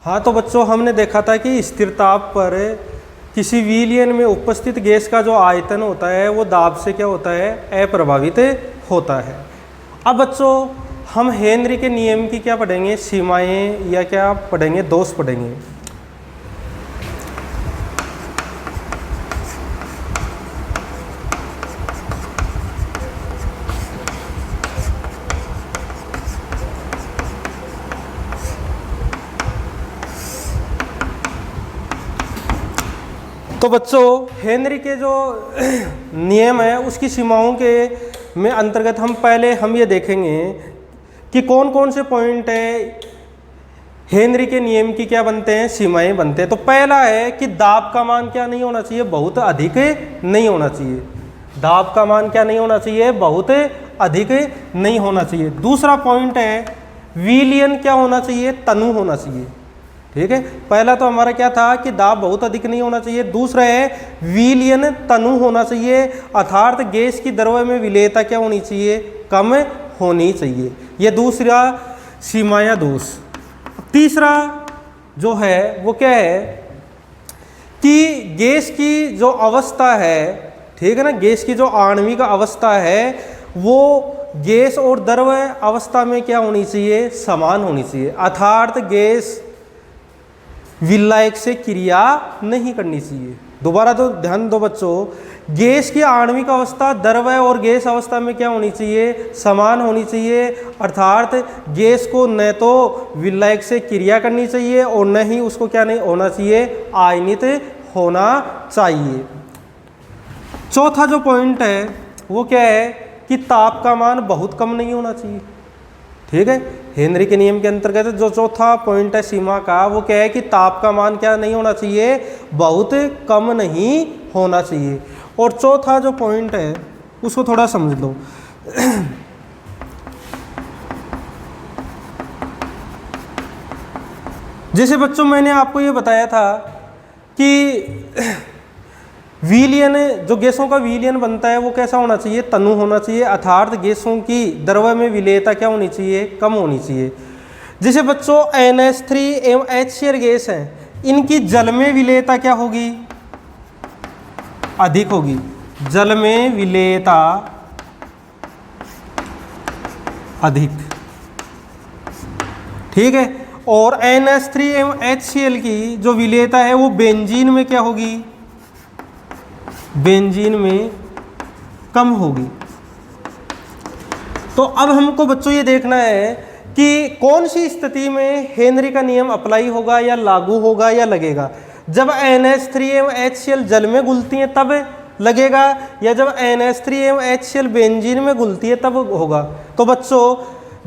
हाँ, तो बच्चों हमने देखा था कि स्थिर ताप पर किसी विलयन में उपस्थित गैस का जो आयतन होता है वो दाब से क्या होता है, अप्रभावित होता है। अब बच्चों हम हेनरी के नियम की क्या पढ़ेंगे, सीमाएं या क्या पढ़ेंगे, दोष पढ़ेंगे। तो बच्चों हेनरी के जो नियम है उसकी सीमाओं के में अंतर्गत हम ये देखेंगे कि कौन कौन से पॉइंट है हेनरी के नियम की क्या बनते हैं, सीमाएं बनते हैं। तो पहला है कि दाब का मान क्या नहीं होना चाहिए, बहुत अधिक नहीं होना चाहिए। दाब का मान क्या नहीं होना चाहिए, बहुत अधिक नहीं होना चाहिए। दूसरा पॉइंट है विलयन क्या होना चाहिए, तनु होना चाहिए। ठीक है, पहला तो हमारा क्या था कि दाब बहुत अधिक नहीं होना चाहिए। दूसरा है विलयन तनु होना चाहिए, अर्थात गैस की द्रव्य में विलेयता क्या होनी चाहिए, कम होनी चाहिए। यह दूसरा सीमा या दोष। तीसरा जो है वो क्या है कि गैस की जो अवस्था है, ठीक है ना, गैस की जो आणविक अवस्था है वो गैस और द्रव्य अवस्था में क्या होनी चाहिए, समान होनी चाहिए। अर्थात गैस विलायक से क्रिया नहीं करनी चाहिए। दोबारा तो ध्यान दो बच्चों, गैस की आणविक अवस्था द्रव्य और गैस अवस्था में क्या होनी चाहिए, समान होनी चाहिए। अर्थात गैस को न तो विलायक से क्रिया करनी चाहिए और न ही उसको क्या नहीं होना चाहिए, आयनित होना चाहिए। चौथा जो पॉइंट है वो क्या है कि ताप का मान बहुत कम नहीं होना चाहिए। ठीक है, हेनरी के नियम के अंतर्गत जो चौथा पॉइंट है सीमा का वो क्या है कि ताप का मान क्या नहीं होना चाहिए, बहुत कम नहीं होना चाहिए। और चौथा जो पॉइंट है उसको थोड़ा समझ लो। जैसे बच्चों मैंने आपको ये बताया था कि विलयन, जो गैसों का विलयन बनता है वो कैसा होना चाहिए, तनु होना चाहिए। अर्थात गैसों की द्रव्य में विलेयता क्या होनी चाहिए, कम होनी चाहिए। जैसे बच्चों NH3 एवं HCl गैस हैं, इनकी जल में विलेयता क्या होगी, अधिक होगी। जल में विलेयता अधिक, ठीक है। और NH3 एवं HCl की जो विलेयता है वो बेंजीन में क्या होगी, बेंजीन में कम होगी। तो अब हमको बच्चों ये देखना है कि कौन सी स्थिति में हेनरी का नियम अप्लाई होगा या लागू होगा या लगेगा। जब NH3 एवं HCl जल में घुलती हैं तब लगेगा, या जब NH3 एवं HCl बेंजीन में घुलती है तब होगा। तो बच्चों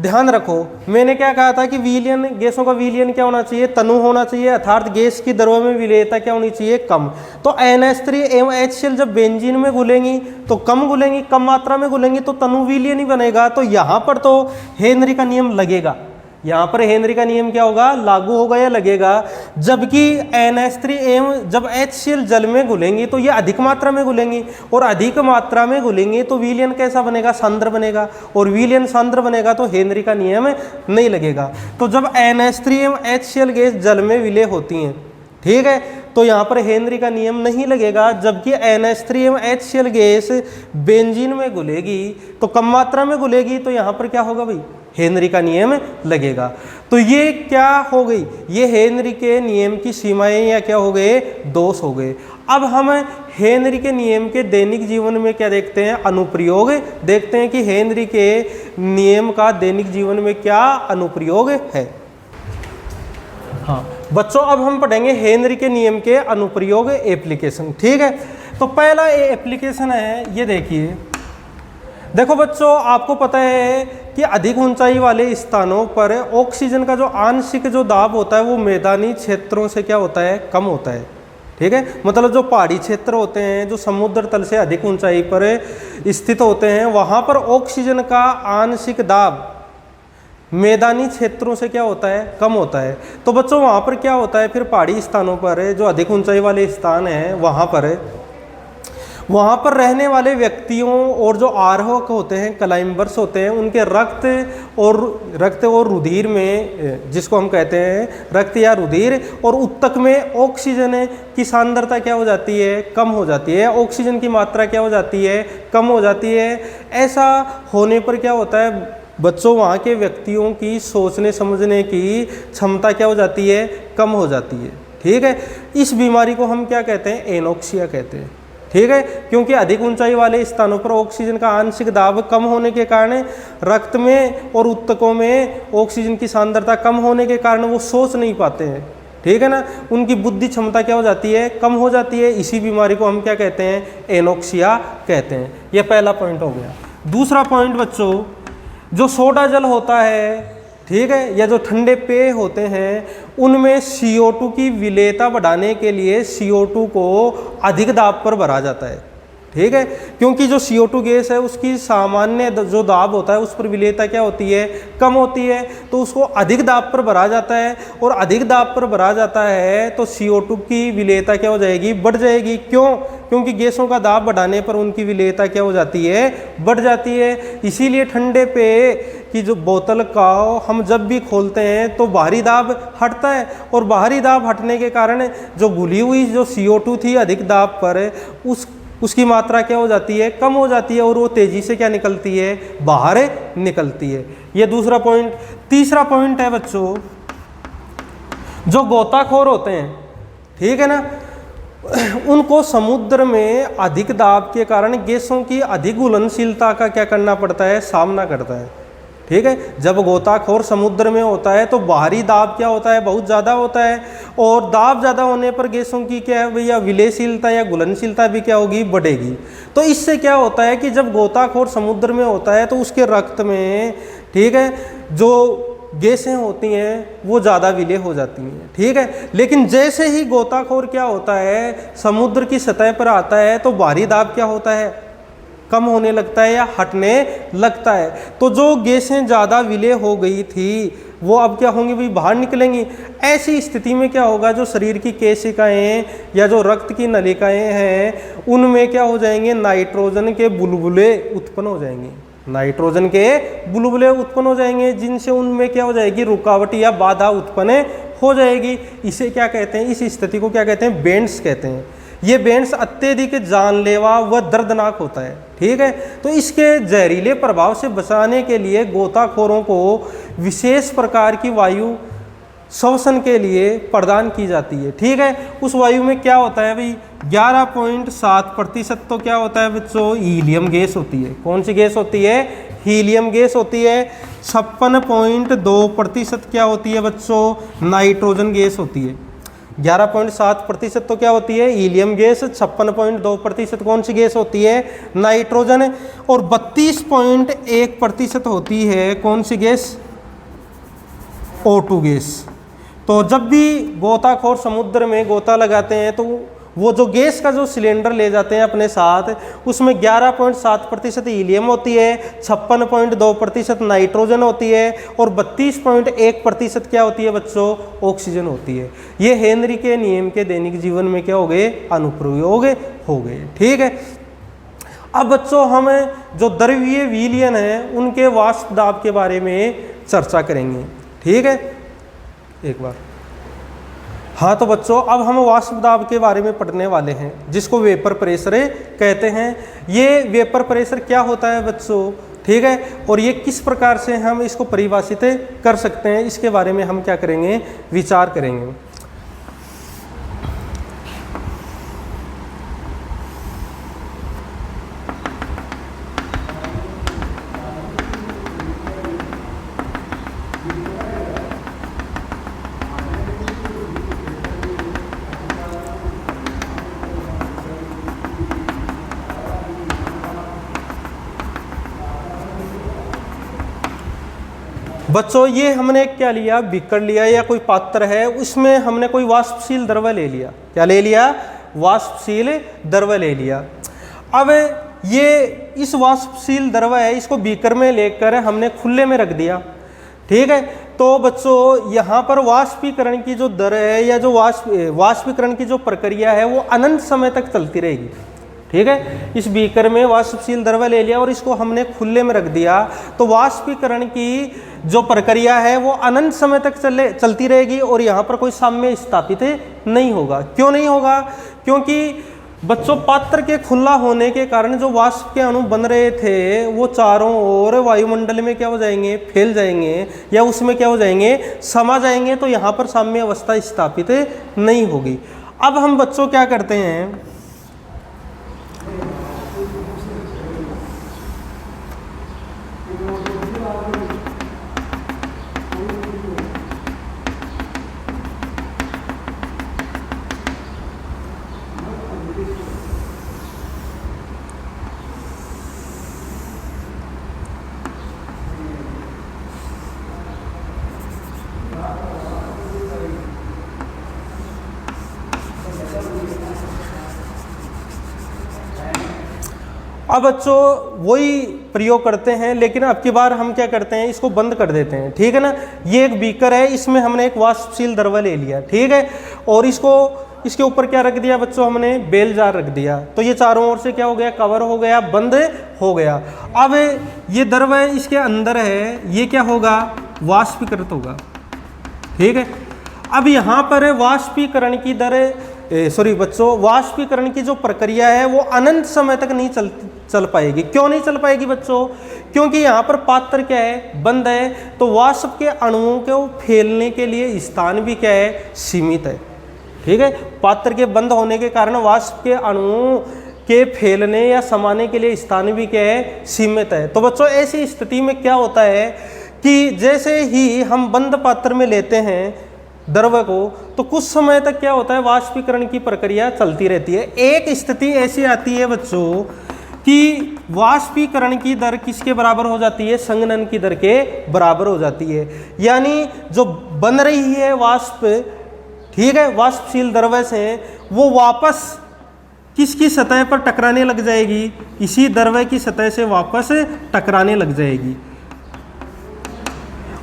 ध्यान रखो, मैंने क्या कहा था कि विलयन, गैसों का विलयन क्या होना चाहिए, तनु होना चाहिए। अर्थात गैस की द्रव्य में विलेयता क्या होनी चाहिए, कम। तो NH3 एवं HCl जब बेंजीन में घुलेंगी तो कम घुलेंगी, कम मात्रा में घुलेंगी तो तनु विलयन ही बनेगा। तो यहाँ पर तो हेनरी का नियम लगेगा, यहाँ पर हेनरी का नियम क्या होगा, लागू होगा या लगेगा। जबकि NH3 एवं जब HCl जल में घुलेंगी तो ये अधिक मात्रा में घुलेंगी, और अधिक मात्रा में घुलेंगी तो विलयन कैसा बनेगा, सांद्र बनेगा, और विलयन सांद्र बनेगा तो हेनरी का नियम नहीं लगेगा। तो जब NH3 एवं HCl गैस जल में विलय होती हैं, ठीक है, तो यहाँ पर हेनरी का नियम नहीं लगेगा। जबकि NH3 एवं HCl गैस बेंजीन में घुलेगी तो कम मात्रा में घुलेगी, तो यहाँ पर क्या होगा भाई, हेनरी का नियम लगेगा। तो ये क्या हो गई, ये हेनरी के नियम की सीमाएं या क्या हो गए, दोष हो गए। अब हम हेनरी के नियम के दैनिक जीवन में क्या देखते हैं, अनुप्रयोग देखते हैं कि हेनरी के नियम का दैनिक जीवन में क्या अनुप्रयोग है। हाँ बच्चों, अब हम पढ़ेंगे हेनरी के नियम के अनुप्रयोग एप्लीकेशन। ठीक है, तो पहला एप्लीकेशन है, ये देखिए। देखो बच्चों, आपको पता है कि अधिक ऊंचाई वाले स्थानों पर ऑक्सीजन का जो आंशिक जो दाब होता है वो मैदानी क्षेत्रों से क्या होता है, कम होता है। ठीक है, मतलब जो पहाड़ी क्षेत्र होते हैं, जो समुद्र तल से अधिक ऊंचाई पर स्थित होते हैं, वहाँ पर ऑक्सीजन का आंशिक दाब मैदानी क्षेत्रों से क्या होता है, कम होता है। तो बच्चों वहाँ पर क्या होता है, फिर पहाड़ी स्थानों पर जो अधिक ऊंचाई वाले स्थान हैं वहाँ पर वहाँ पर रहने वाले व्यक्तियों और जो आरोहक होते हैं, क्लाइंबर्स होते हैं, उनके रक्त और रुधिर में, जिसको हम कहते हैं रक्त या रुधिर और उत्तक में ऑक्सीजन की सांद्रता क्या हो जाती है, कम हो जाती है, ऑक्सीजन की मात्रा क्या हो जाती है, कम हो जाती है। ऐसा होने पर क्या होता है बच्चों, वहाँ के व्यक्तियों की सोचने समझने की क्षमता क्या हो जाती है, कम हो जाती है। ठीक है, इस बीमारी को हम क्या कहते हैं, एनोक्सिया कहते हैं। ठीक है, क्योंकि अधिक ऊंचाई वाले स्थानों पर ऑक्सीजन का आंशिक दाब कम होने के कारण, रक्त में और उत्तकों में ऑक्सीजन की सांद्रता कम होने के कारण वो सोच नहीं पाते हैं। ठीक है ना, उनकी बुद्धि क्षमता क्या हो जाती है, कम हो जाती है। इसी बीमारी को हम क्या कहते हैं, एनोक्सिया कहते हैं। यह पहला पॉइंट हो गया। दूसरा पॉइंट बच्चों, जो सोडा जल होता है, ठीक है, या जो ठंडे पेय होते हैं, उनमें CO2 की विलेयता बढ़ाने के लिए CO2 को अधिक दाब पर भरा जाता है। ठीक है, क्योंकि जो CO2 गैस है उसकी सामान्य जो दाब होता है उस पर विलेयता क्या होती है, कम होती है, तो उसको अधिक दाब पर भरा जाता है। और अधिक दाब पर भरा जाता है तो CO2 की विलेयता क्या हो जाएगी, बढ़ जाएगी। क्यों? क्योंकि गैसों का दाब बढ़ाने पर उनकी विलेयता क्या हो जाती है, बढ़ जाती है। इसीलिए ठंडे पेय की जो बोतल का हम जब भी खोलते हैं तो बाहरी दाब हटता है, और बाहरी दाब हटने के कारण जो घुली हुई जो CO2 थी अधिक दाब पर, उसकी मात्रा क्या हो जाती है, कम हो जाती है, और वो तेजी से क्या निकलती है, बाहर निकलती है। ये दूसरा पॉइंट। तीसरा पॉइंट है बच्चों, जो गोताखोर होते हैं, ठीक है ना, उनको समुद्र में अधिक दाब के कारण गैसों की अधिक घुलनशीलता का क्या करना पड़ता है, सामना करता है। ठीक है, जब गोताखोर समुद्र में होता है तो बाहरी दाब क्या होता है, बहुत ज़्यादा होता है, और दाब ज़्यादा होने पर गैसों की क्या है भैया, विलयशीलता या घुलनशीलता भी क्या होगी, बढ़ेगी। तो इससे क्या होता है कि जब गोताखोर समुद्र में होता है तो उसके रक्त में, ठीक है, जो गैसें होती हैं वो ज़्यादा विलय हो जाती हैं। ठीक है, लेकिन जैसे ही गोताखोर क्या होता है, समुद्र की सतह पर आता है तो बाहरी दाब क्या होता है, कम होने लगता है या हटने लगता है। तो जो गैसें ज़्यादा विलय हो गई थी वो अब क्या होंगी भाई, बाहर निकलेंगी। ऐसी स्थिति में क्या होगा, जो शरीर की केशिकाएं या जो रक्त की नलिकाएं हैं उनमें क्या हो जाएंगे, नाइट्रोजन के बुलबुले उत्पन्न हो जाएंगे। नाइट्रोजन के बुलबुले उत्पन्न हो जाएंगे, जिनसे उनमें क्या हो जाएगी, रुकावट या बाधा उत्पन्न हो जाएगी। इसे क्या कहते हैं, इस स्थिति को क्या कहते हैं, बेंड्स कहते हैं। ये बेंड्स अत्यधिक जानलेवा व दर्दनाक होता है। ठीक है, तो इसके जहरीले प्रभाव से बचाने के लिए गोताखोरों को विशेष प्रकार की वायु श्वसन के लिए प्रदान की जाती है। ठीक है, उस वायु में क्या होता है भाई, 11.7% तो क्या होता है बच्चों, हीलियम गैस होती है। कौन सी गैस होती है, हीलियम गैस होती है। 56.2% क्या होती है बच्चों, नाइट्रोजन गैस होती है। 11.7% तो क्या होती है, हीलियम गैस। 56.2% कौन सी गैस होती है, नाइट्रोजन। और 32.1% होती है कौन सी गैस, O2 गैस। तो जब भी गोताखोर समुद्र में गोता लगाते हैं तो वो जो गैस का जो सिलेंडर ले जाते हैं अपने साथ, उसमें 11.7% हीलियम होती है, 56.2% नाइट्रोजन होती है, और 32.1% क्या होती है बच्चों, ऑक्सीजन होती है। ये हेनरी के नियम के दैनिक जीवन में क्या हो गए, अनुप्रयोग हो गए। ठीक है, अब बच्चों हम जो द्रवीय विलयन है उनके वाष्प दाब के बारे में चर्चा करेंगे। ठीक है, एक बार, हाँ तो बच्चों अब हम वाष्प दाब के बारे में पढ़ने वाले हैं, जिसको वेपर प्रेशर कहते हैं। ये वेपर प्रेशर क्या होता है बच्चों, ठीक है, और ये किस प्रकार से हम इसको परिभाषित कर सकते हैं, इसके बारे में हम क्या करेंगे, विचार करेंगे। बच्चों ये हमने क्या लिया, बीकर लिया या कोई पात्र है, उसमें हमने कोई वाष्पशील द्रव्य ले लिया। क्या ले लिया, वाष्पशील द्रव्य ले लिया। अब ये इस वाष्पशील द्रव्य है, इसको बीकर में लेकर हमने खुले में रख दिया। ठीक है, तो बच्चों यहाँ पर वाष्पीकरण की जो दर है या जो वाष्पीकरण की जो प्रक्रिया है वो अनंत समय तक चलती रहेगी। ठीक है। इस बीकर में वाष्पशील द्रव्य ले लिया और इसको हमने खुले में रख दिया, तो वाष्पीकरण की जो प्रक्रिया है वो अनंत समय तक चलती रहेगी और यहाँ पर कोई साम्य स्थापित नहीं होगा। क्यों नहीं होगा? क्योंकि बच्चों पात्र के खुला होने के कारण जो वाष्प के अणु बन रहे थे वो चारों ओर वायुमंडल में क्या हो जाएंगे? फैल जाएंगे या उसमें क्या हो जाएंगे? समा जाएंगे। तो यहाँ पर साम्य अवस्था स्थापित नहीं होगी। अब हम बच्चों क्या करते हैं, अब बच्चों वही प्रयोग करते हैं, लेकिन अब की बार हम क्या करते हैं, इसको बंद कर देते हैं। ठीक है ना। ये एक बीकर है, इसमें हमने एक वाष्पशील द्रव्य ले लिया, ठीक है, और इसको इसके ऊपर क्या रख दिया बच्चों? हमने बेल जार रख दिया। तो ये चारों ओर से क्या हो गया? कवर हो गया, बंद हो गया। अब ये द्रव्य इसके अंदर है, ये क्या होगा? वाष्पीकृत होगा। ठीक है। अब यहाँ पर वाष्पीकरण की दर बच्चों, वाष्पीकरण की जो प्रक्रिया है वो अनंत समय तक नहीं चल पाएगी। क्यों नहीं चल पाएगी बच्चों? क्योंकि यहाँ पर पात्र क्या है? बंद है। तो वाष्प के अणुओं को फैलने के लिए स्थान भी क्या है? सीमित है। ठीक है। पात्र के बंद होने के कारण वाष्प के अणुओं के फैलने या समाने के लिए स्थान भी क्या है? सीमित है। तो बच्चों ऐसी स्थिति में क्या होता है कि जैसे ही हम बंद पात्र में लेते हैं द्रव्य को, तो कुछ समय तक क्या होता है? वाष्पीकरण की प्रक्रिया चलती रहती है। एक स्थिति ऐसी आती है बच्चों कि वाष्पीकरण की दर किसके बराबर हो जाती है? संघनन की दर के बराबर हो जाती है। यानी जो बन रही है वाष्प, ठीक है, वाष्पशील द्रव्य से, वो वापस किसकी सतह पर टकराने लग जाएगी? इसी द्रव्य की सतह से वापस टकराने लग जाएगी।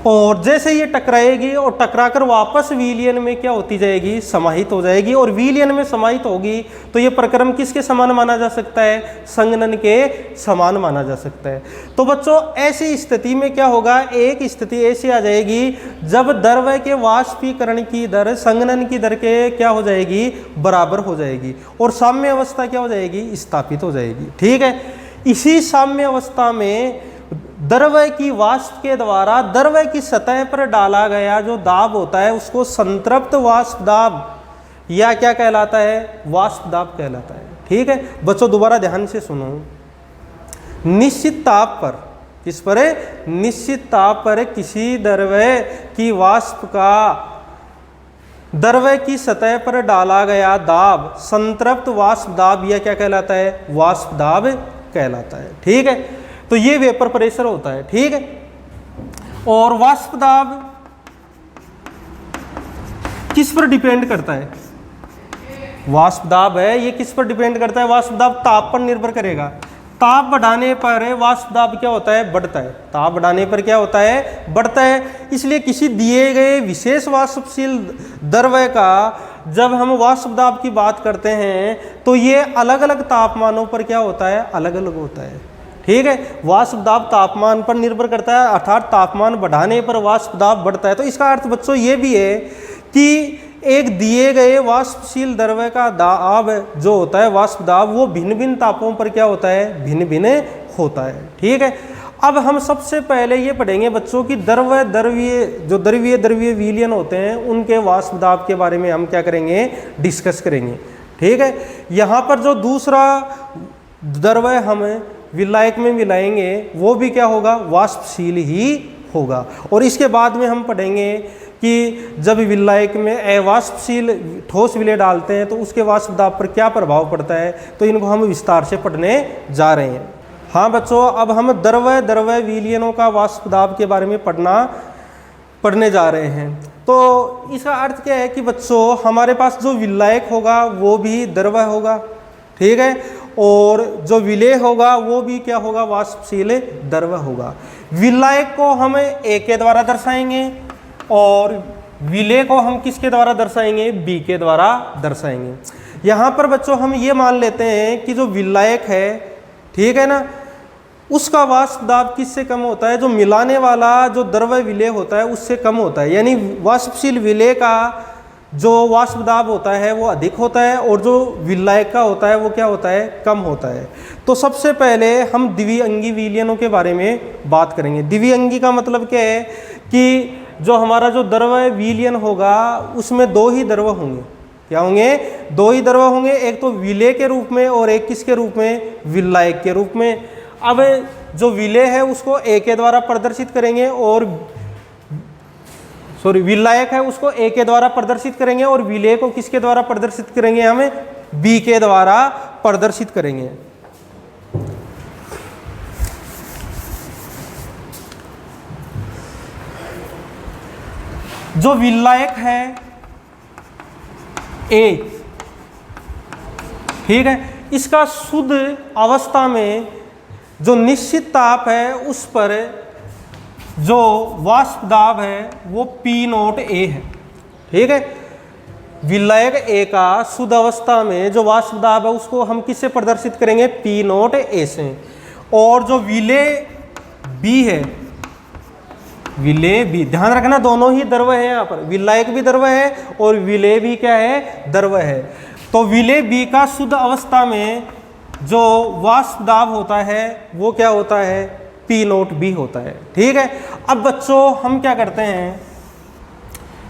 और जैसे ये टकराएगी और टकराकर वापस विलयन में क्या होती जाएगी? समाहित हो जाएगी। और विलयन में समाहित होगी तो ये प्रक्रम किसके समान माना जा सकता है? संघनन के समान माना जा सकता है। तो बच्चों ऐसी स्थिति में क्या होगा? एक स्थिति ऐसी आ जाएगी जब द्रव्य के वाष्पीकरण की दर संघनन की दर के क्या हो जाएगी? बराबर हो जाएगी और साम्य अवस्था क्या हो जाएगी? स्थापित हो जाएगी। ठीक है। इसी साम्य अवस्था में द्रव्य की वाष्प के द्वारा द्रव्य की सतह पर डाला गया जो दाब होता है उसको संतृप्त वाष्प दाब या क्या कहलाता है? वाष्प दाब कहलाता है। ठीक है बच्चों, दोबारा ध्यान से सुनो। निश्चित ताप पर, किस पर है? निश्चित ताप पर किसी द्रव्य की वाष्प का द्रव्य की सतह पर डाला गया दाब संतृप्त वाष्प दाब या क्या कहलाता है? वाष्प दाब कहलाता है। ठीक है। तो ये वेपर प्रेशर होता है। ठीक है। और वाष्प दाब किस पर डिपेंड करता है? वाष्प दाब है, ये किस पर डिपेंड करता है? वाष्प दाब ताप पर निर्भर करेगा। ताप बढ़ाने पर वाष्प दाब क्या होता है? बढ़ता है। ताप बढ़ाने पर क्या होता है? बढ़ता है। इसलिए किसी दिए गए विशेष वाष्पशील द्रव्य का जब हम वाष्प दाब की बात करते हैं तो ये अलग अलग तापमानों पर क्या होता है? अलग अलग होता है। ठीक है। वाष्प दाब तापमान पर निर्भर करता है, अर्थात तापमान बढ़ाने पर वाष्प दाब बढ़ता है। तो इसका अर्थ बच्चों ये भी है कि एक दिए गए वाष्पशील द्रव्य का दाब जो होता है, वाष्प दाब, वो भिन्न भिन्न तापों पर क्या होता है? भिन्न भिन्न होता है। ठीक है। अब हम सबसे पहले ये पढ़ेंगे बच्चों कि द्रव्य विलयन होते हैं उनके वाष्प दाब के बारे में हम क्या करेंगे? डिस्कस करेंगे। ठीक है। यहाँ पर जो दूसरा द्रव्य हम विलायक में मिलाएंगे वो भी क्या होगा? वाष्पशील ही होगा। और इसके बाद में हम पढ़ेंगे कि जब विलायक में अवाष्पशील ठोस विलय डालते हैं तो उसके वाष्प दाब पर क्या प्रभाव पड़ता है। तो इनको हम विस्तार से पढ़ने जा रहे हैं। हाँ बच्चों, अब हम द्रव्य विलयनों का वाष्प दाब के बारे में पढ़ने जा रहे हैं। तो इसका अर्थ क्या है कि बच्चों हमारे पास जो विलायक होगा वो भी द्रव्य होगा। ठीक है। और जो विलेय होगा वो भी क्या होगा? वाष्पशील द्रव्य होगा। विलायक को हम ए के द्वारा दर्शाएंगे और विलेय को हम किसके द्वारा दर्शाएंगे? बी के द्वारा दर्शाएंगे। यहाँ पर बच्चों हम ये मान लेते हैं कि जो विलायक है, ठीक है ना, उसका वाष्प दाब किससे कम होता है, जो मिलाने वाला जो द्रव्य विलेय होता है उससे कम होता है। यानी वाष्पशील विलेय का जो वाष्प दाब होता है वो अधिक होता है और जो विलायक का होता है वो क्या होता है, कम होता है। तो सबसे पहले हम द्विअंगी विलयनों के बारे में बात करेंगे। द्विअंगी का मतलब क्या है कि जो हमारा जो द्रव्य विलयन होगा उसमें दो ही द्रव्य होंगे। क्या होंगे, दो ही द्रव्य होंगे, एक तो विलेय के रूप में और एक किसके रूप में, विलायक के रूप में। अब जो विलेय है उसको ए के द्वारा प्रदर्शित करेंगे और विलायक है उसको ए के द्वारा प्रदर्शित करेंगे और विलेय को किसके द्वारा प्रदर्शित करेंगे, हमें बी के द्वारा प्रदर्शित करेंगे। जो विलायक है ए, ठीक है, इसका शुद्ध अवस्था में जो निश्चित ताप है उस पर जो वाष्प दाब है वो P0 A है, ठीक है। विलायक ए का शुद्ध अवस्था में जो वाष्प दाब है उसको हम किससे प्रदर्शित करेंगे, P0 A से। और जो विलेय बी है, विलेय बी, ध्यान रखना दोनों ही द्रव्य है, यहाँ पर विलायक भी द्रव्य है और विलेय भी क्या है, द्रव्य है। तो विलेय बी का शुद्ध अवस्था में जो वाष्प दाब होता है वो क्या होता है, P0 B होता है, ठीक है। अब बच्चों हम क्या करते हैं,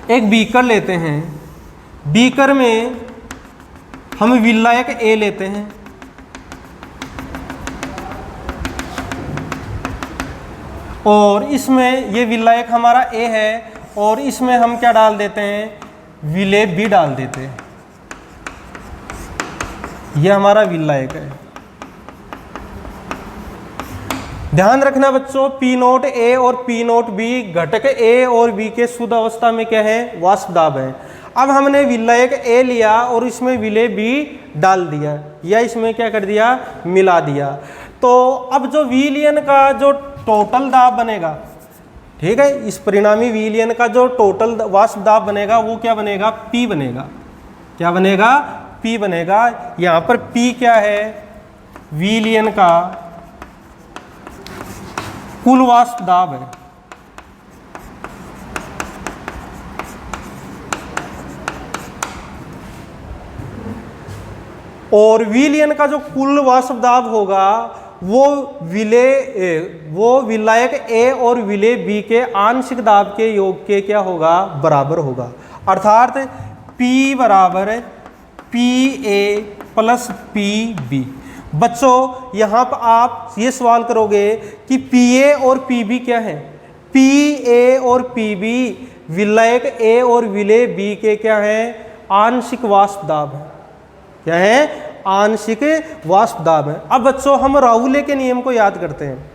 एक बीकर लेते हैं, बीकर में हम विलायक ए लेते हैं और इसमें ये विलायक हमारा ए है और इसमें हम क्या डाल देते हैं, विलेय बी डाल देते हैं। ये हमारा विलायक है। ध्यान रखना बच्चों, P0 A और P0 B घटक A और B के शुद्ध अवस्था में क्या है, वाष्प दाब है। अब हमने विलायक A लिया और इसमें विलेय B डाल दिया या इसमें क्या कर दिया, मिला दिया। तो अब जो विलयन का जो टोटल दाब बनेगा, ठीक है, इस परिणामी विलयन का जो टोटल वाष्प दाब बनेगा वो क्या बनेगा, P बनेगा। क्या बनेगा, P बनेगा। यहाँ पर P क्या है, विलयन का कुल वाष्प दाब है। और विलयन का जो कुल वाष्प दाब होगा वो विलायक ए और विलेय बी के आंशिक दाब के योग के क्या होगा, बराबर होगा। अर्थात P बराबर PA प्लस PB। बच्चों यहाँ पर आप ये सवाल करोगे कि PA और PB क्या है, PA और PB विलायक A और विलेय B के क्या है, आंशिक वाष्प दाब है। क्या है, आंशिक वाष्प दाब है। अब बच्चों हम राहुले के नियम को याद करते हैं।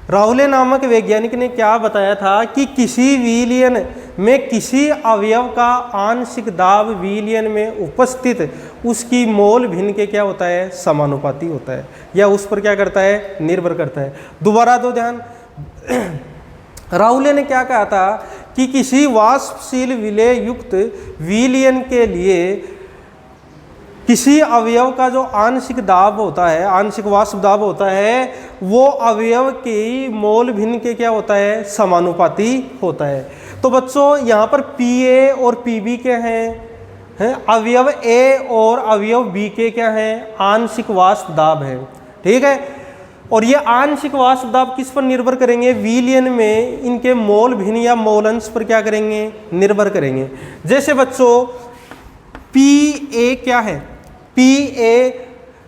राहुले नामक वैज्ञानिक ने क्या बताया था कि किसी विलयन में किसी अवयव का आंशिक दाब विलयन में उपस्थित उसकी मोल भिन्न के क्या होता है, समानुपाती होता है या उस पर क्या करता है, निर्भर करता है। दोबारा दो ध्यान, राहुले ने क्या कहा था कि किसी वाष्पशील विलेय युक्त विलयन के लिए किसी अवयव का जो आंशिक दाब होता है, आंशिक वाष्प दाब होता है, वो अवयव की मोल भिन्न के क्या होता है, समानुपाती होता है। तो बच्चों यहाँ पर PA और PB क्या हैं, अवयव A और अवयव B के क्या हैं, आंशिक वाष्प दाब है, ठीक है। और ये आंशिक वाष्प दाब किस पर निर्भर करेंगे, विलयन में इनके मोल भिन्न या मोल अंश पर क्या करेंगे, निर्भर करेंगे। जैसे बच्चों PA क्या है, PA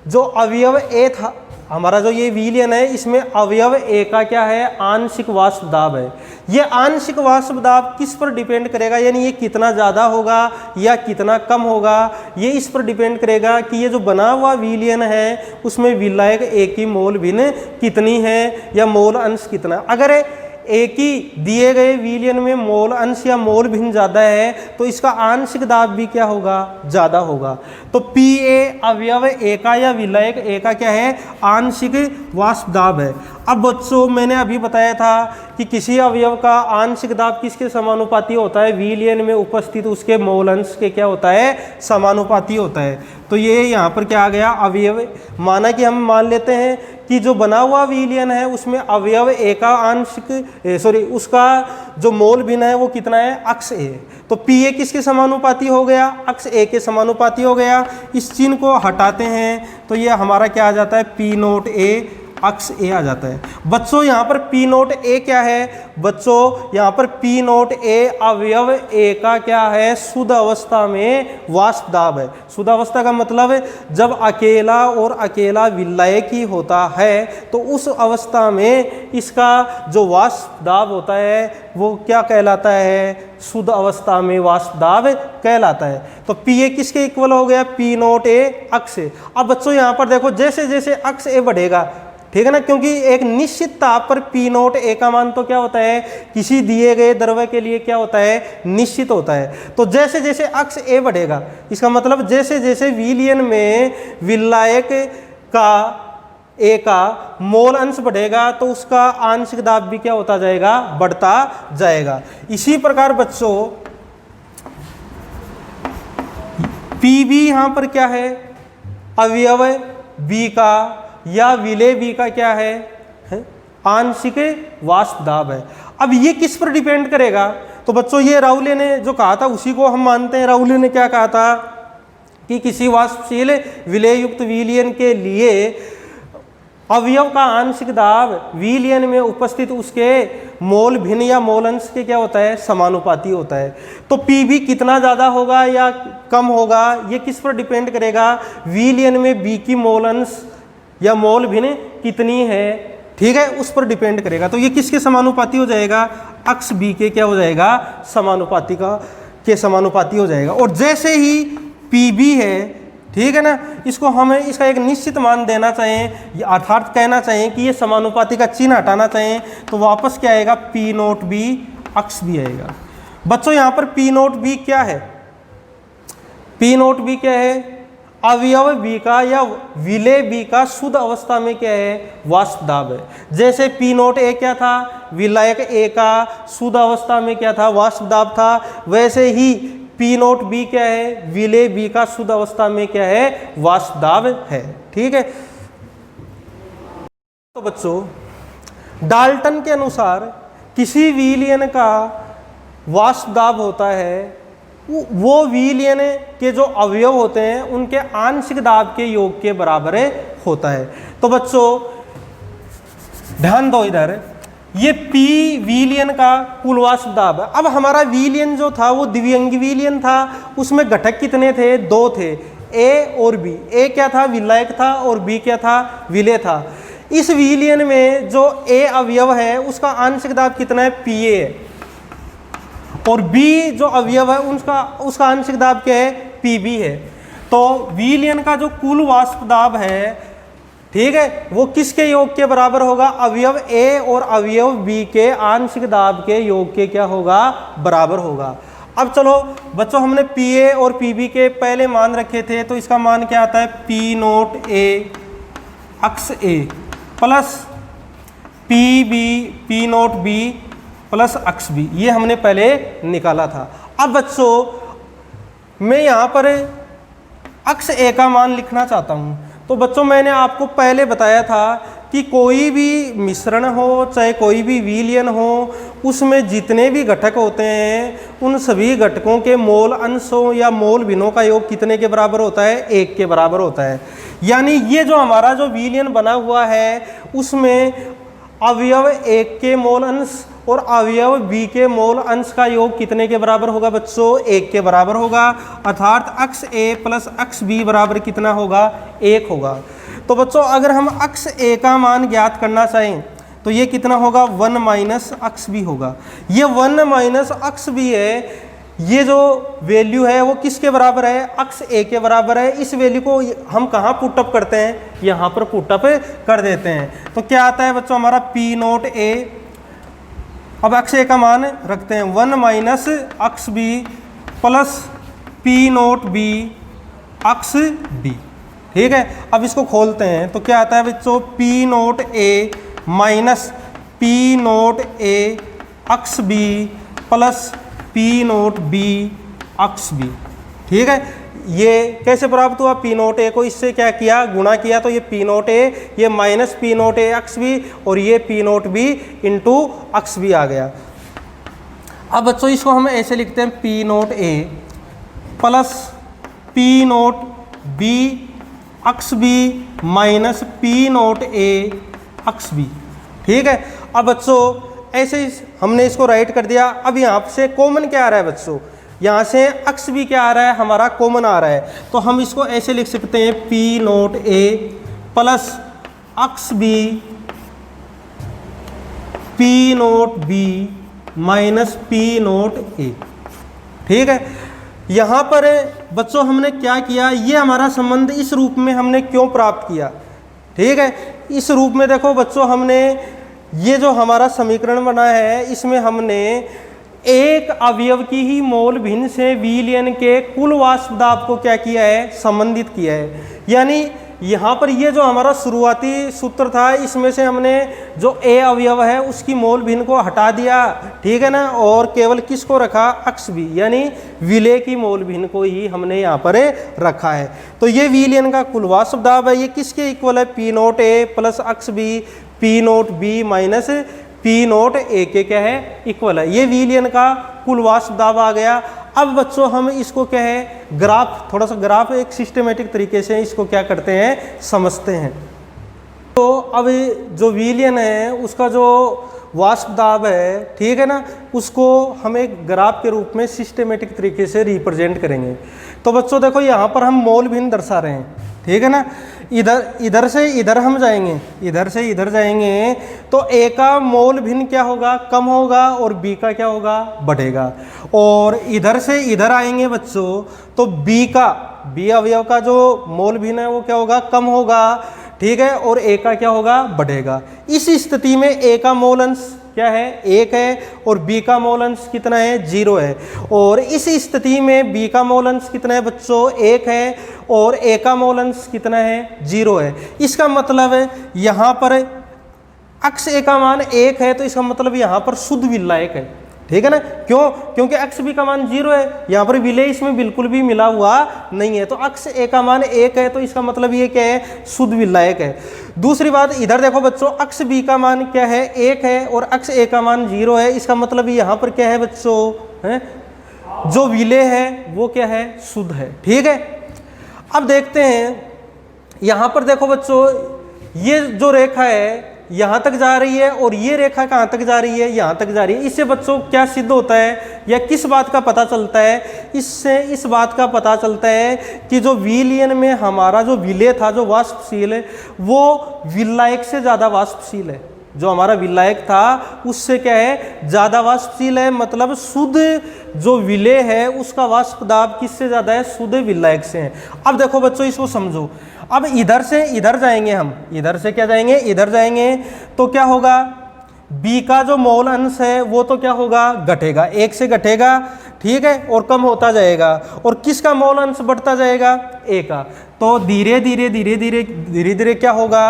जो अवयव A था, हमारा जो ये विलयन है इसमें अवयव A का क्या है, आंशिक वाष्प दाब है। ये आंशिक वाष्प दाब किस पर डिपेंड करेगा, यानी ये कितना ज़्यादा होगा या कितना कम होगा, ये इस पर डिपेंड करेगा कि ये जो बना हुआ विलयन है उसमें विलायक A की मोल भिन्न कितनी है या मोल अंश कितना। अगर एक ही दिए गए विलयन में मोल अंश या मोल भिन्न ज़्यादा है तो इसका आंशिक दाब भी क्या होगा, ज़्यादा होगा। तो PA अवयव A का या विलायक A का क्या है, आंशिक वाष्प दाब है। अब बच्चों मैंने अभी बताया था कि किसी अवयव का आंशिक दाब किसके समानुपाती होता है, विलयन में उपस्थित उसके मोल अंश के क्या होता है, समानुपाती होता है। तो ये यहाँ पर क्या आ गया, अवयव। माना कि हम मान लेते हैं कि जो बना हुआ विलयन है उसमें अवयव ए का आंशिक उसका जो मोल भिन्न है वो कितना है, अक्स ए। तो पी ए किसके समानुपाती हो गया, अक्स ए के समानुपाती हो गया। इस चिन्ह को हटाते हैं तो ये हमारा क्या आ जाता है, पी नोट ए अक्स ए आ जाता है। बच्चों यहाँ पर पी नोट ए क्या है, बच्चों यहाँ पर पी नोट ए अवयव ए का क्या है, शुद्ध अवस्था में वाष्प दाब है। शुद्ध अवस्था का मतलब है जब अकेला और अकेला विलयक ही होता है तो उस अवस्था में इसका जो वाष्प दाब होता है वो क्या कहलाता है, शुद्ध अवस्था में वाष्प दाब कहलाता है। तो पी ए किसके इक्वल हो गया, पी नोट ए अक्स ए। अब बच्चों यहाँ पर देखो जैसे जैसे अक्स ए बढ़ेगा, ठीक है ना, क्योंकि एक निश्चित ताप पर पी नोट ए का मान तो क्या होता है, किसी दिए गए द्रव्य के लिए क्या होता है, निश्चित होता है। तो जैसे जैसे अक्स ए बढ़ेगा, इसका मतलब जैसे जैसे विलयन में विलायक का ए का मोल अंश बढ़ेगा तो उसका आंशिक दाब भी क्या होता जाएगा, बढ़ता जाएगा। इसी प्रकार बच्चों पी बी यहाँ पर क्या है, अवयव बी का या विलेय बी का क्या है, आंशिक वाष्प दाब है। अब ये किस पर डिपेंड करेगा, तो बच्चों ये राउले ने जो कहा था उसी को हम मानते हैं। राउले ने क्या कहा था कि किसी वाष्पशील विलेय युक्त विलयन के लिए अवयव का आंशिक दाब विलयन में उपस्थित उसके मोल भिन्न या मोल अंश के क्या होता है, समानुपाती होता है। तो पी भी कितना ज़्यादा होगा या कम होगा ये किस पर डिपेंड करेगा, विलयन में बी की मोल अंश या मोल भिन्न कितनी है, ठीक है, उस पर डिपेंड करेगा। तो ये किसके समानुपाती हो जाएगा, अक्स बी के क्या हो जाएगा, समानुपाती के समानुपाती हो जाएगा। और जैसे ही पी बी है, ठीक है ना, इसको हमें इसका एक निश्चित मान देना चाहिए, अर्थात कहना चाहिए कि ये समानुपाती का चिन्ह हटाना चाहिए, तो वापस क्या आएगा, पी नोट बी अक्स बी आएगा। बच्चों यहाँ पर पी नोट बी क्या है, पी नोट बी क्या है, अवयव बी का या विलेय बी का शुद्ध अवस्था में क्या है, वाष्प दाब है। जैसे पी नोट ए क्या था, विलायक ए का शुद्ध अवस्था में क्या था, वाष्प दाब था, वैसे ही पी नोट बी क्या है, विलेय बी का शुद्ध अवस्था में क्या है, वाष्प दाब है, ठीक है। तो बच्चों डाल्टन के अनुसार किसी विलयन का वाष्प दाब होता है वो विलयन के जो अवयव होते हैं उनके आंशिक दाब के योग के बराबर होता है। तो बच्चों ध्यान दो इधर, ये पी विलयन का कुल वाष्प दाब है। अब हमारा विलयन जो था वो द्विअंगी विलयन था, उसमें घटक कितने थे, दो थे, ए और बी। ए क्या था, विलायक था, और बी क्या था, विलेय था। इस विलयन में जो ए अवयव है उसका आंशिक दाब कितना है, पी ए है, और बी जो अवयव है उसका आंशिक दाब क्या है, पी बी है। तो विलयन का जो कुल वाष्प दाब है, ठीक है, वो किसके योग के बराबर होगा, अवयव ए और अवयव बी के आंशिक दाब के योग के क्या होगा, बराबर होगा। अब चलो बच्चों हमने पी ए और पी बी के पहले मान रखे थे, तो इसका मान क्या आता है, पी नोट ए अक्स A plus P B P not B plus अक्स बी, ये हमने पहले निकाला था। अब बच्चों मैं यहाँ पर अक्स ए का मान लिखना चाहता हूँ। तो बच्चों मैंने आपको पहले बताया था कि कोई भी मिश्रण हो चाहे कोई भी विलयन हो, उसमें जितने भी घटक होते हैं उन सभी घटकों के मोल अंशों या मोल भिन्नों का योग कितने के बराबर होता है, एक के बराबर होता है। यानी ये जो हमारा जो विलयन बना हुआ है उसमें अवयव एक के मोल अंश और अवयव बी के मोल अंश का योग कितने के बराबर होगा बच्चों, एक के बराबर होगा। अर्थात अक्स ए प्लस अक्स बी बराबर कितना होगा, एक होगा। तो बच्चों अगर हम अक्स ए का मान ज्ञात करना चाहें तो ये कितना होगा, 1 माइनस अक्स बी होगा। ये 1 माइनस अक्स बी है, ये जो वैल्यू है वो किसके बराबर है, अक्स ए के बराबर है। इस वैल्यू को हम कहाँ पुटअप करते हैं, यहाँ पर पुटअप कर देते हैं। तो क्या आता है बच्चों हमारा पी नोट ए, अब अक्स ए का मान रखते हैं 1 माइनस अक्स B plus P not B अक्स बी, ठीक है। अब इसको खोलते हैं तो क्या आता है बच्चों, P not A minus P not A अक्स B plus P not B अक्स बी। ठीक है, ये कैसे प्राप्त हुआ? पी नोट ए को इससे क्या किया, गुणा किया, तो ये पी नोट ए, ये माइनस पी नोट ए अक्स बी, और ये P not B into X B आ गया। अब बच्चों इसको हम ऐसे लिखते हैं P not A plus P not B अक्स B minus P not A अक्स बी। ठीक है, अब बच्चों ऐसे ही हमने इसको राइट कर दिया। अब यहाँ से कॉमन क्या आ रहा है बच्चों? यहाँ से अक्स बी क्या आ रहा है? हमारा कॉमन आ रहा है, तो हम इसको ऐसे लिख सकते हैं पी नोट ए प्लस अक्स B P not B minus P not A. ठीक है, यहाँ पर बच्चों हमने क्या किया, ये हमारा संबंध इस रूप में हमने क्यों प्राप्त किया? ठीक है, इस रूप में देखो बच्चों, हमने ये जो हमारा समीकरण बना है इसमें हमने एक अवयव की ही मोल भिन्न से विलयन के कुल वाष्प दाब को क्या किया है? संबंधित किया है। यानी यहाँ पर ये जो हमारा शुरुआती सूत्र था इसमें से हमने जो ए अवयव है उसकी मोल भिन्न को हटा दिया, ठीक है ना, और केवल किसको रखा? अक्स बी, यानी विलय की मोल भिन्न को ही हमने यहाँ पर रखा है। तो ये विलयन का कुल वाष्प दाब है, ये किसके इक्वल है? पी नोट ए प्लस अक्स B P not B minus P not A के क्या है? इक्वल है। ये विलयन का कुल वाष्प दाब आ गया। अब बच्चों हम इसको क्या है? ग्राफ, थोड़ा सा ग्राफ एक सिस्टमेटिक तरीके से इसको क्या करते हैं? समझते हैं। तो अब जो विलयन है उसका जो वाष्प दाब है, ठीक है ना, उसको हम एक ग्राफ के रूप में सिस्टमेटिक तरीके से रिप्रेजेंट करेंगे। तो बच्चों देखो यहाँ पर हम मोल भिन्न दर्शा रहे हैं, ठीक है ना। इधर से इधर हम जाएंगे, इधर से इधर जाएंगे तो ए का मोल भिन्न क्या होगा? कम होगा, और बी का क्या होगा? बढ़ेगा। और इधर से इधर आएंगे बच्चों तो बी अवयव का जो मोल भिन्न है वो क्या होगा? कम होगा, ठीक है, और ए का क्या होगा? बढ़ेगा। इस स्थिति में ए का मोल अंश क्या है? 1 है, और बी का मोल अंश कितना है? 0 है। और इस स्थिति में बी का मोल अंश कितना है बच्चों? 1 है, और ए का मोल अंश कितना है? 0 है। इसका मतलब है यहाँ पर अक्स ए का मान 1 है, तो इसका मतलब यहाँ पर शुद्ध विलायक है, ठीक है ना। क्यों? क्योंकि अक्स बी का मान 0 है, यहाँ पर विलय इसमें बिल्कुल भी मिला हुआ नहीं है। तो अक्स ए का मान 1 है, तो इसका मतलब ये क्या है? शुद्ध विलायक है। दूसरी बात, इधर देखो बच्चों, अक्स बी का मान क्या है? 1 है, और अक्स ए का मान 0 है। इसका मतलब यहाँ पर क्या है बच्चों? है जो विलय है वो क्या है? शुद्ध है, ठीक है। अब देखते हैं, यहाँ पर देखो बच्चों, ये जो रेखा है यहाँ तक जा रही है, और ये रेखा कहाँ तक जा रही है? यहाँ तक जा रही है। इससे बच्चों क्या सिद्ध होता है, या किस बात का पता चलता है? इससे इस बात का पता चलता है कि जो विलयन में हमारा जो विलय था, जो वाष्पशील है, वो विलायक से ज़्यादा वाष्पशील है। जो हमारा विलायक था उससे क्या है? ज़्यादा वाष्पशील है। मतलब शुद्ध जो विलय है उसका वाष्प दाब किससे ज़्यादा है? शुद्ध विलायक से है। अब देखो बच्चों, इसको समझो। अब इधर से इधर जाएंगे हम, इधर से क्या जाएंगे? इधर जाएंगे तो क्या होगा? बी का जो मोल अंश है वो तो क्या होगा? घटेगा, 1 से घटेगा, ठीक है, और कम होता जाएगा। और किसका मोल अंश बढ़ता जाएगा? ए का। तो धीरे धीरे क्या होगा?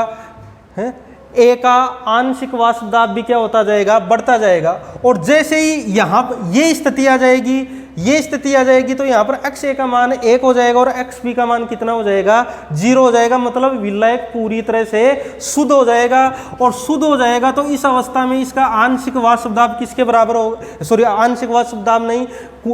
है ए का आंशिक वाष्प दाब भी क्या होता जाएगा? बढ़ता जाएगा। और जैसे ही यहाँ ये स्थिति आ जाएगी, तो यहाँ पर एक्स ए का मान 1 हो जाएगा, और एक्स बी का मान कितना हो जाएगा? 0 हो जाएगा। मतलब विलायक पूरी तरह से शुद्ध हो जाएगा। और शुद्ध हो जाएगा तो इस अवस्था में इसका आंशिक वाष्प दाब किसके बराबर होगा? सॉरी, आंशिक वाष्प दाब नहीं,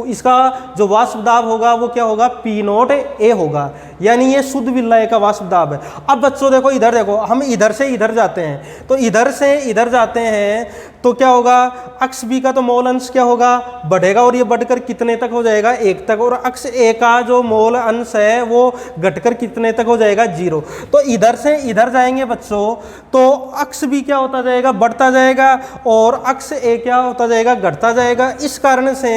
इसका जो वाष्प दाब होगा वो क्या होगा? पी नोट ए होगा। यानी ये शुद्ध विलायक का वाष्प दाब है। अब बच्चों देखो, इधर देखो, हम इधर से इधर जाते हैं, तो इधर से इधर जाते हैं तो क्या होगा? अक्स बी का तो मोल अंश क्या होगा? बढ़ेगा, और ये बढ़कर कितने तक हो जाएगा? 1 तक। और अक्स ए का जो मोल अंश है वो घटकर कितने तक हो जाएगा? 0। तो इधर से इधर जाएंगे बच्चों तो अक्स बी क्या होता जाएगा? बढ़ता जाएगा, और अक्स ए क्या होता जाएगा? घटता जाएगा। इस कारण से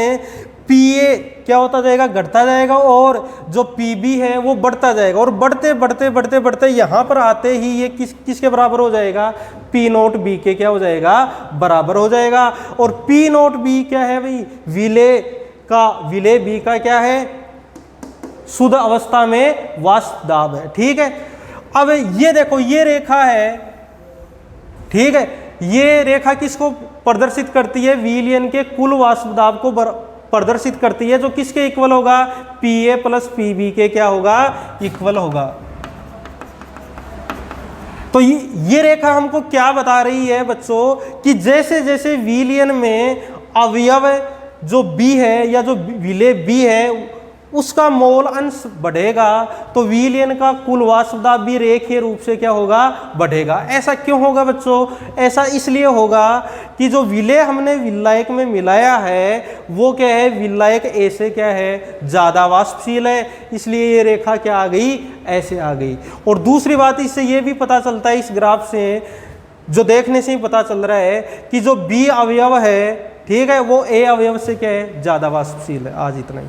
पी ए क्या होता जाएगा? घटता जाएगा, और जो पी बी है वो बढ़ता जाएगा। और बढ़ते यहाँ पर आते ही ये किसके बराबर हो जाएगा? पी नोट बी के क्या हो जाएगा? बराबर हो जाएगा। और पी नोट बी क्या है भाई? विलय बी का क्या है? शुद्ध अवस्था में वाष्प दाब है, ठीक है। अब ये देखो, ये रेखा है, ठीक है। ये रेखा किसको प्रदर्शित करती है? विलयन के कुल वाष्प दाब को प्रदर्शित करती है, जो किसके इक्वल होगा? PA प्लस PB के क्या होगा? इक्वल होगा। तो ये रेखा हमको क्या बता रही है बच्चों कि जैसे जैसे विलयन में अवयव जो B है या जो विलेय B है उसका मोल अंश बढ़ेगा तो विलयन का कुल वाष्प दाब भी रेखीय रूप से क्या होगा? बढ़ेगा। ऐसा क्यों होगा बच्चों? ऐसा इसलिए होगा कि जो विलेय हमने विलायक में मिलाया है वो क्या है? विलायक A से क्या है? ज्यादा वाष्पशील है, इसलिए ये रेखा क्या आ गई? ऐसे आ गई। और दूसरी बात इससे ये भी पता चलता है, इस ग्राफ से जो देखने से ही पता चल रहा है कि जो B अवयव है, ठीक है, वो A अवयव से क्या है? ज्यादा वाष्पशील है। आज इतना ही।